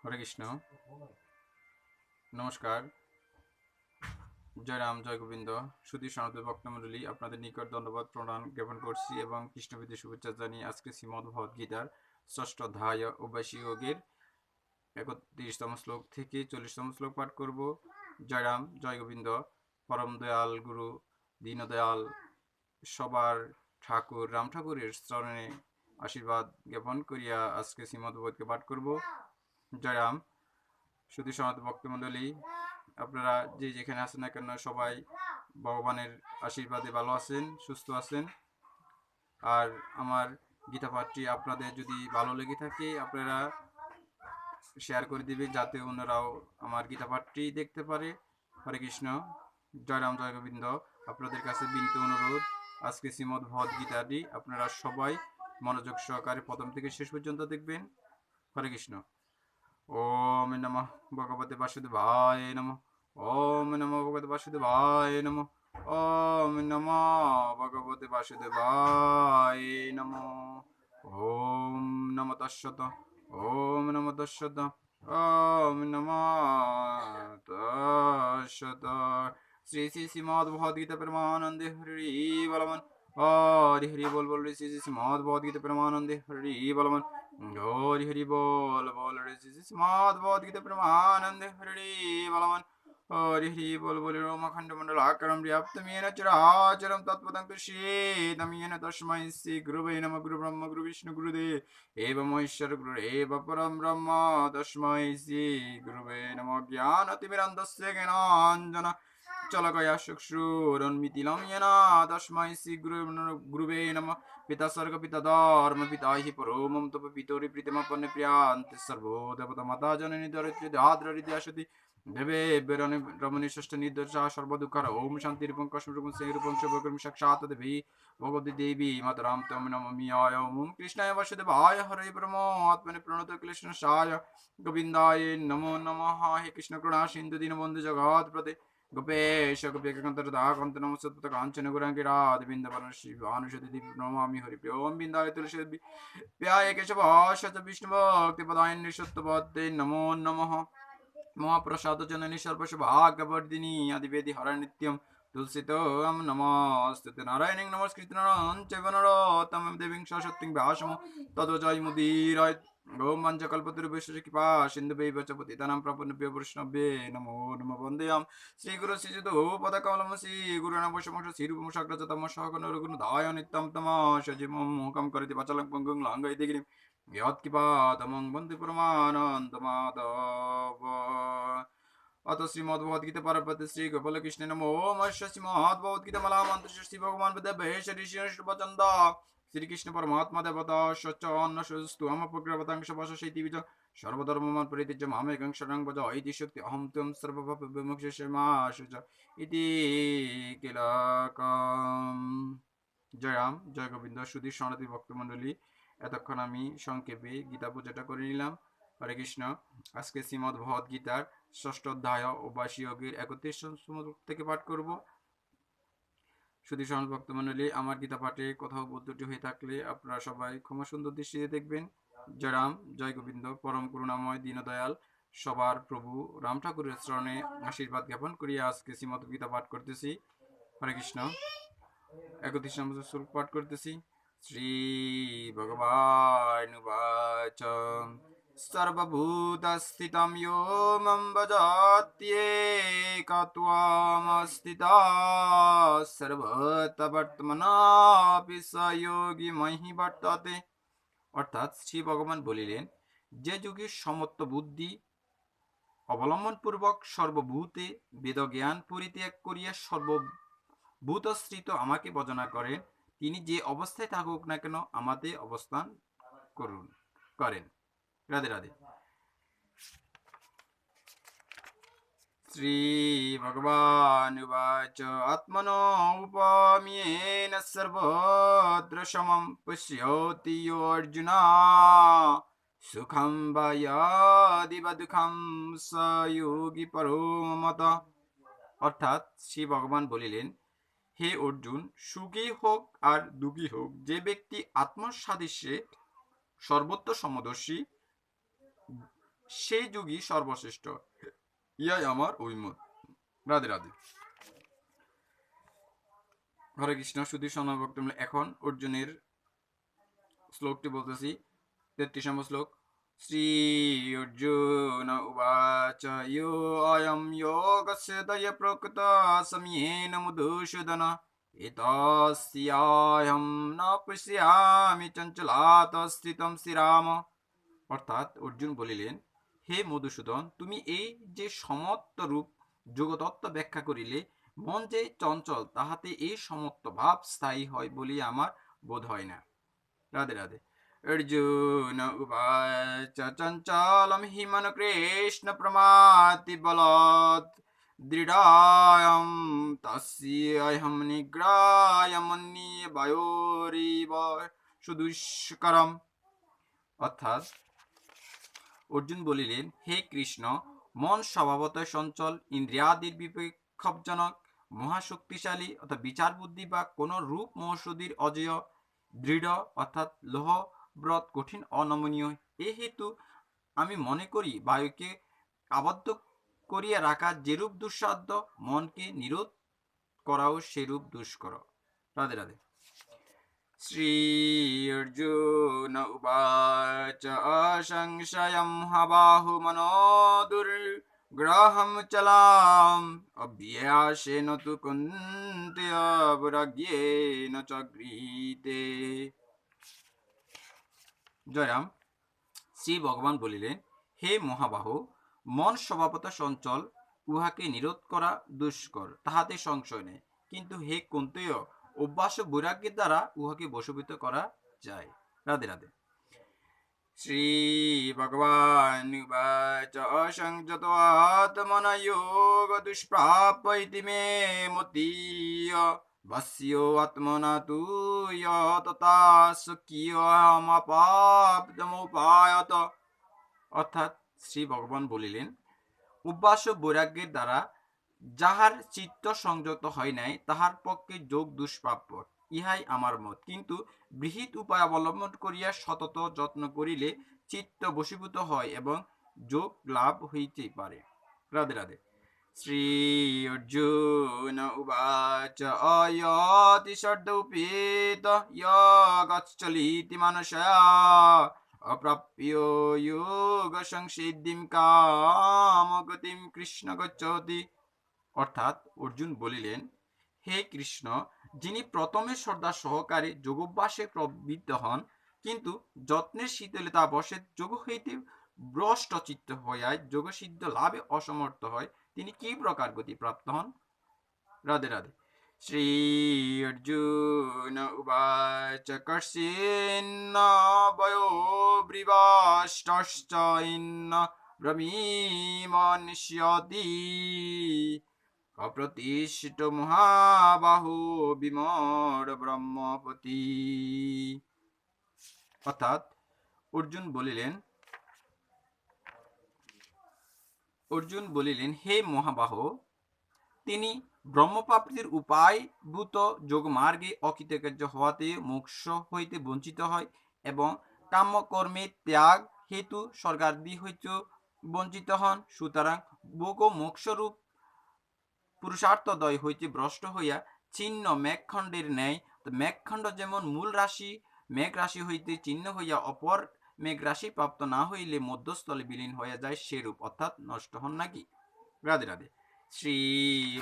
হরে কৃষ্ণ। নমস্কার। জয় রাম, জয় গোবিন্দ। সুধী সনাতন ভক্তমণ্ডলী, আপনাদের নিকট ধন্যবাদ প্রণাম জ্ঞাপন করছি এবং কৃষ্ণবিধি শুভেচ্ছা জানিয়ে আজকে শ্রীমদ্ ভগবদ গীতার ষষ্ঠ অধ্যায় অভ্যাসী যোগের 31তম শ্লোক থেকে 40তম শ্লোক পাঠ করব। জয় রাম, জয় গোবিন্দ। পরম দয়াল গুরু দীনদয়াল সবার ঠাকুর রাম ঠাকুরের চরণে আশীর্বাদ জ্ঞাপন করিয়া আজকে শ্রীমদ্ ভগবদকে পাঠ করব। জয় রাম। শুধু সনাতন ভক্তমণ্ডলী, আপনারা যে যেখানে আছেন না কেন সবাই ভগবানের আশীর্বাদে ভালো আছেন, সুস্থ আছেন। আর আমার গীতা পাঠটি আপনাদের যদি ভালো লেগে থাকে আপনারা শেয়ার করে দিবে যাতে অন্যরাও আমার গীতা পাঠটি দেখতে পারে। হরে কৃষ্ণ। জয় রাম, জয় গোবিন্দ। আপনাদের কাছে বিনীত অনুরোধ, আজকে শ্রীমদ্ ভগবদ গীতাটি আপনারা সবাই মনোযোগ সহকারে প্রথম থেকে শেষ পর্যন্ত দেখবেন। হরে কৃষ্ণ। ओम नमः भगवते वासुदेवाय नमः। ओम नमः भगवते वासुदेवाय नमः। ओम नमः भगवते वासुदेवाय नमः। ओम नमः तस्सत। ओम नमः तस्सत। ओम नमः तस्सत। श्री श्री श्रीमद् भगवद गीता परमानंदे हरि बलवन। हरि हरि बोल बोल श्री श्री श्रीमद् भगवद गीता परमानंदे हरि बलवन। हरि हरि बोल बोल रे श्रीमद् भगवद गीता परमानंदे हरि बलवन। हरि हरि बोल बोल रोमखंड मंडलाकारं व्याप्तं येन चराचरं तत्पदं दर्शितं येन तस्मै श्री गुरुवे नमः। गुरु ब्रह्म गुरु विष्णु गुरुदेव एवं महेश्वर गुरुरेव परं ब्रह्म तस्मै श्री गुरुवे नमः। ज्ञानतिमिरन्धस्य ज्ञानाञ्जन चलकया चक्षुरुन्मीलितं येन तस्मै श्री गुरुवे नमः। पिता स्वर्ग पिता धर्म पिता हि परो मम तप पितरि प्रीतमपन्ने प्रियान्ते सर्वो देवता माता जननी दरिद्र दाद्र हृदयाशति देवे बेरणे रमणी षष्ठ निर्दोषा सर्वदुःखर ओम शांति रूपं कष्म रूपं से रूपं शुभकर्म साक्षात् देवी भगवती देवी मातरां तम नमामि। आय ओम कृष्णाय वासुदेवाय हरे परमात्मने प्रणतक्लेशनाशाय गोविन्दाय नमो नमः। हे कृष्ण करुणा सिन्धु दीनबन्धु जगत्पते गोपेश गोपिकान्तरदाकान्त नमस्ते काञ्चन गौराङ्गी राधेन्द्रवर्ण शिवानुषति नमामि हरिप्रिय। ओम बिन्दाय तुलसी व्याय केशवाश विष्णुभक्तिपदाय सत्यपदे नमो नमः। महाप्रसाद जननी सर्वसौभाग्यवर्धिनी आदिवेदि हर नित्यं तुलसीतोऽहं नमस्ते नारायणं नमस्कृत्य नरं चैव नरोत्तमं देवीं सरस्वतीं व्यासं ततो जयमुदीरये। ओम वंशकल्पतरुभ्यश्च कृपा सिन्धुभ्यैव च पतितानां प्रपन्नेभ्यो वैष्णवेभ्यो नमो नमः। वन्देऽहं श्रीगुरो श्रीयुतपदकमलं श्रीगुरूणां वैष्णवं श्रीरूपं साग्रजातं सहगणरघुनाथाय नित्यं तमाशजिमं मुखं करोति वाचालं पङ्गुं लाङ्घयति गिरिं यत्किपातमं वन्दे परमानन्दमाधव। अथ श्रीमद्भगवद्गीता परपति श्री गोपाल कृष्ण नमो मह्य श्रीमद्भगवद्गीता मलामंत्र श्री भगवान वेदभेश ऋषि वचंद श्री कृष्ण परमात्मा देवता सच अन्न सुस्तु हम प्रकृवतांश वशेति विज सर्वधर्ममन परित्यज्य मामेकं शरणं भज इति शक्ति अहं त्वं सर्वपाप विमुक्ष्य माशुच इति किलकम्। जय राम, जय गोविंद। सुधী সনাতনী ভক্তমণ্ডলী, এতক্ষণ আমি সংক্ষেপে গীতা পূজাটা করে নিলাম। হরে কৃষ্ণ। আজকে শ্রীমদ্ ভগবদ গীতার ষষ্ঠ অধ্যায় অভ্যাসী যোগের 31তম শ্লোক থেকে পাঠ করব। সুধী সনাতনী ভক্তমণ্ডলী, আমার গীতা পাঠে কোথাও ভুল ত্রুটি হয়ে থাকলে আপনারা সবাই ক্ষমা সুন্দর দৃষ্টিতে দেখবেন। জয় রাম, জয় গোবিন্দ। পরম করুণাময় দীনদয়াল সবার প্রভু রাম ঠাকুরের চরণে আশীর্বাদ জ্ঞাপন করিয়া আজকে শ্রীমদ্ গীতা পাঠ করতেছি। হরে কৃষ্ণ। 31তম শ্লোক পাঠ করতেছি। শ্রী ভগবানুবাচ सर्वभूतस्थितं यो मम भजत्येकत्वमस्थिता सर्वत्र वर्तमानापि स योगी मयि वर्तते। অর্থাৎ শ্রী ভগবান বলিলেন, যে যুগে সমত্ব বুদ্ধি অবলম্বনপূর্বক সর্বভূতে বেদজ্ঞান পরিত্যাগ করিয়া সর্বভূতশ্রিত আমাকে ভজনা করেন, তিনি যে অবস্থায় থাকুক না কেন আমাতে অবস্থান করেন। রাধে রাধে। श्री भगवानुवाच आत्मनो उपमेयेन सर्वत्र समं पश्यति यो अर्जुन सुखं वा यदि वा दुःखं स योगी परो मत। অর্থাৎ শ্রী ভগবান বলিলেন, হে অর্জুন, সুখী হোক আর দুঃখী হোক, যে ব্যক্তি আত্মসাদৃশ্যে সর্বত্র সমদর্শী সেই যুগই সর্বশ্রেষ্ঠ, ইয়াই আমার অভিমত। রাধে রাধে। হরে কৃষ্ণ। শুধু সনভক্ত। এখন অর্জুনের শ্লোকটি বলতেছি, 33 নম্বর শ্লোক। শ্রী অর্জুন উবাচ ইয়ো অয়ম যোগস্য দয় প্রকৃত সময়েন মধুসূদন এতস্যাহম ন পশ্যামি চঞ্চলাত স্থিতম শ্রীরাম। অর্থাৎ অর্জুন বলিলেন, হে মধুসূদন, তুমি এই যে সমত্ব রূপ যোগতত্ত্ব ব্যাখ্যা করিলে, মন যে চঞ্চল তাহাতে এই সমত্ব ভাব স্থায়ী হয় বলিয়া আমার বোধ হয় না। রাধে রাধে। অর্জুন উবাচ চঞ্চলম হি মন কৃষ্ণ প্রমাতি বলত দৃঢ়ায়ম তস্যহম নিগ্রায় মন্যে বায়োরিব সুদুষ্করম। অর্থাৎ অর্জুন বলিলেন, হে কৃষ্ণ, মন স্বভাবতই চঞ্চল, ইন্দ্রিয়াদির বিক্ষোভজনক, মহাশক্তিশালী অর্থাৎ বিচার বুদ্ধি বা কোন রূপ মহৌষধির অজেয়, দৃঢ় অর্থাৎ লোহ ব্রত কঠিন অনমনীয়। এ হেতু আমি মনে করি বায়ুকে আবদ্ধ করিয়া রাখা যেরূপ দুঃসাধ্য, মনকে নিরোধ করাও সেরূপ দুষ্কর। রাধে রাধে। শ্রী অর্জুন উবাচ অসংশয়ম হবাহু মনো দুর্গ্রহম চলাম অভ্যাসেন তু কুন্তেয় বৈরাগ্যেন চ গৃহীতে। জয়রাম। শ্রী ভগবান বলিলেন, হে মহাবাহু, মন স্বভাবত চঞ্চল, উহাকে নিরোধ করা দুষ্কর, তাহাতে সংশয় নেই। কিন্তু হে কুন্তেয়, অভ্যাস ও বৈরাগ্যের দ্বারা উহাকে বশীভূত করা যায়। রাধে রাধে। শ্রী ভগবান উবাচ অসংযত আত্মনা যোগ দুষ্প্রাপ্য ইতি মে মতীয় ভাষ্যো আত্মনা তু তথা স্বকীয়মাপাপ্তমুপায়ত। অর্থাৎ শ্রী ভগবান বলিলেন, অভ্যাস ও বৈরাগ্যের দ্বারা যাহার চিত্ত সংযত হয় নাই, তাহার পক্ষে যোগ দুষ্প্রাপ্য, ইহাই আমার মত। কিন্তু বৃহৎ উপায় অবলম্বন করিয়া সতত যত্ন করিলে চিত্ত বশীভূত হয় এবং যোগ লাভ হইতে পারে। রাধে রাধে। শ্রী অর্জুন উবাচ অয়তি সর্দৌপেত গচ্ছলিতি মানসয়া অপ্রাপ্য যোগ সংসিদ্ধিম কামগতিম কৃষ্ণ গচ্ছতি। অর্থাৎ অর্জুন বলিলেন, হে কৃষ্ণ, যিনি প্রথমে শ্রদ্ধা সহকারে যোগাভ্যাসে প্রবৃত্ত হন, কিন্তু যত্নের শীতলতা বশে যোগ হইতে ভ্রষ্ট চিত্ত হইয়া যোগসিদ্ধ লাভে অসমর্থ হয়, তিনি কি প্রকার গতি প্রাপ্ত হন? রাধে রাধে। শ্রী অর্জুন উবাচ কর্ষিন্ন বয়োব্রিবাষ্টশ্চ ইন্ন ব্রহ্মীমনিষ্যতি অপ্রতিষ্ঠিত মহাবাহু বিমর ব্রহ্মপতি। অর্থাৎ অর্জুন বলিলেন, হে মহাবাহ, তিনি ব্রহ্মপ্রাপ্তির উপায়ভূত যোগমার্গে অকৃতকার্য হওয়াতে মোক্ষ হইতে বঞ্চিত হয় এবং কাম্যকর্মের ত্যাগ হেতু স্বর্গাদি হইতে বঞ্চিত হন। সুতরাং ভোগ ও মোক্ষরূপ পুরুষার্থদ্বয় হইতে ভ্রষ্ট হইয়া ছিন্ন মেঘখণ্ডের ন্যায়, মেঘখণ্ড যেমন মূল রাশি মেঘ রাশি হইতে ছিন্ন হইয়া অপর মেঘ রাশি প্রাপ্ত না হইলে মধ্যস্থলে বিলীন হইয়া যায়, সেরূপ অর্থাৎ নষ্ট হন নাকি। রাধে রাধে। শ্রী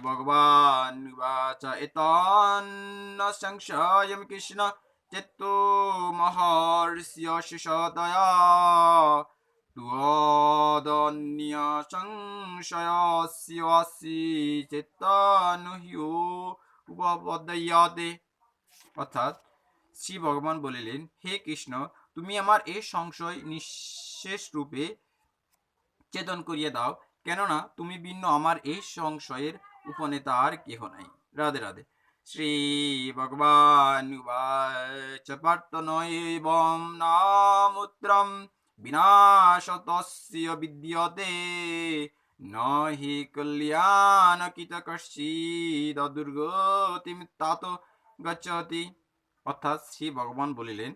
ভগবান উবাচ এতন্ন সংশয়ম কৃষ্ণ চেত্তো মহর্ষি শিষদয়া তুদন্য সংশয়স্যাসি চেতনুহ্যো উপপদ্যতে। অর্থাৎ শ্রী ভগবান বলিলেন, হে কৃষ্ণ, তুমি আমার এই সংশয় নিঃশেষ রূপে চেতন করিয়া দাও, কেননা তুমি ভিন্ন আমার এই সংশয়ের উপনেতা আর কেহ নাই। রাধে রাধে। শ্রী ভগবান উবাচ পার্থ নৈবং নামুত্রম বিনাশতস্য বিদ্যতে নহি কল্যাণকৃত কশ্চিদ দুর্গতিম তাতো গচ্ছতি। অর্থাৎ শ্রী ভগবান বলিলেন,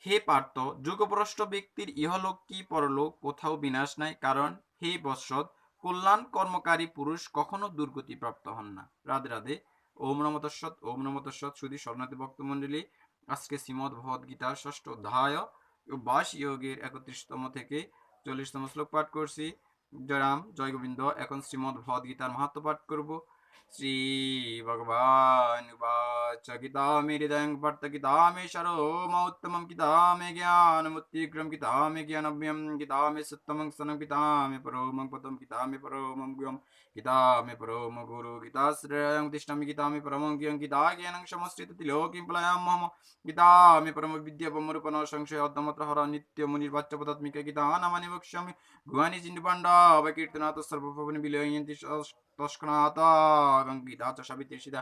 হে পার্থ, যুগভ্রষ্ট ব্যক্তির ইহলোক কি পরলোক কোথাও বিনাশ নাই, কারণ হে বৎসৎ, কল্যাণ কর্মকারী পুরুষ কখনো দুর্গতি প্রাপ্ত হন না। রাধে রাধে। ওম নমঃ তৎসৎ, ওম নমঃ তৎসৎ। সুধী শরণার্থী ভক্তমণ্ডলী, আজকে শ্রীমদ্ ভগবদ গীতার 6ষ্ঠ অধ্যায় বাস যোগের 31তম থেকে 40তম শ্লোক পাঠ করছি। জয়রাম, জয় গোবিন্দ। এখন শ্রীমদ্ ভগবদ গীতার মাহাত্ম্য পাঠ করব। শ্রী ভগবান উবাচ, গীতা মে হৃদয়ং পার্থ, গীতা মে সারমৌত্তমম, গীতা মে জ্ঞানমুত্তিগ্রম, গীতা মে জ্ঞানব্যম, গীতা মে সত্যমং স্তনম, গীতা মে পরমং পদম, গীতা মে পরমং গুহ্যম, গীতা মে পরম গুরু, গীতা শ্রেয়ং তিষ্ঠামি, গীতা মে পরমং জ্ঞান, গীতা জ্ঞানং সমশ্রিত তিলোকিং প্রলয়ামহম, গীতা মে পরম বিদ্যা ব্রহ্মরূপণ সংশয় অদ্যমত্র হর নিত্য মুনির্বাচ্য পদাত্মিকা, গীতা নামানি বক্ষ্যামি গুহানি চিন্টু পাণ্ডা অবকীর্তনাথ সর্বভবন বিলয়ন্তি তস্কনাথ গীতা চ সাবিত্রী সীতা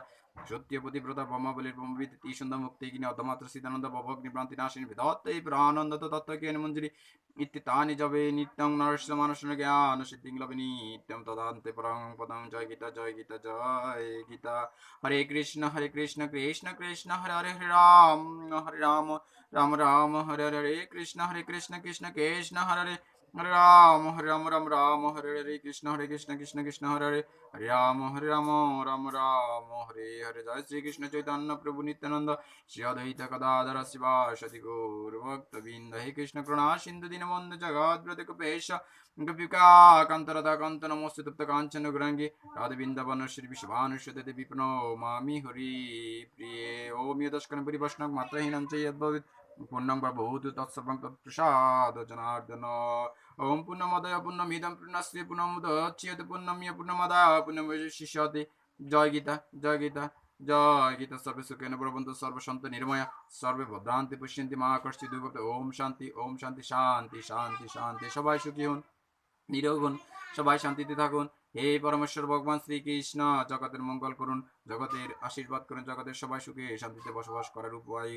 সত্য প্রতিব্রতা ব্রহ্মাবলীর ব্রহ্মবিদ সন্ধ্যা মুক্তি কিনে অধমাত্র সীতানন্দ ভবগ্নি ভ্রান্তি নাশিনী বিধত্ত এই প্রানন্দ তত্ত্ব জ্ঞান মঞ্জুরি ইত্যানি জবে নিত্যং নরস্য মানুষন জ্ঞান সিদ্ধিং লবে নিত্যম তদান্তে পরং পদং। জয় গীতা, জয় গীতা, জয় গীতা। হরে কৃষ্ণ কৃষ্ণ কৃষ্ণ হরে হরে, হরে রাম রাম রাম হরে হরে, কৃষ্ণ কৃষ্ণ কৃষ্ণ হরে হরে, হরে রাম রাম হরে হরে, কৃষ্ণ কৃষ্ণ কৃষ্ণ হরে হরে, হরে রাম রাম রাম হরে হরে। জয় শ্রীকৃষ্ণ চৈতন্য প্রভু নিত্যানন্দ, শ্রী অদ্বৈত গদাধর শিবাসাদি গৌর ভক্তবৃন্দ। হে কৃষ্ণ করুণা সিন্ধু দীনবন্ধু জগৎপ্রতি কৃপেশ গোপিকা কান্ত রাধা কান্ত নমস্তে তপ্ত কাঞ্চন গৌরাঙ্গী রাধে বৃন্দাবন শ্রী বিশ্বভানুষ্যতে দেবী প্রণমামি হরি প্রিয়ে। ওম ইয়দস্করণ পরিবর্ষণং মাত্রাহীনং চ যদ্ভবেৎ পূর্ণং বা বহুতু তৎসর্বং তৎপ্রসাদ জনার্দন। ওম পূর্ণমদয় পূর্ণমিদং পূর্ণস্য পূর্ণমুদচ্যতে পূর্ণমিয় পূর্ণমাদায় পূর্ণমেবাবশিষ্যতে। জয় গীতা, জয় গীতা, জয় গীতা। সর্বে সুখেন ভবন্তু, সর্বসন্ত নির্ময়া, সর্বে ভদ্রান্তি পশ্যন্তি মা কশ্চিৎ দুর্গতি। ওম শান্তি, ওম শান্তি, শান্তি শান্তি শান্তি। সবাই সুখী হন, নিরোগ হন, সবাই শান্তিতে থাকুন। হে পরমেশ্বর ভগবান শ্রীকৃষ্ণ জগতের মঙ্গল করুন, জগতের আশীর্বাদ করুন, জগতের সবাই সুখে শান্তিতে বসবাস করার উপায়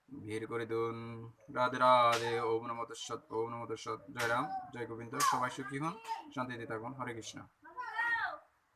বের করে দিন। রাধে রাধে। ওম নমঃ তৎসৎ, ওম নমঃ তৎসৎ। জয় রাম, জয় গোবিন্দ। সবাই সুখী হন, শান্তিতে থাকুন। হরে কৃষ্ণ।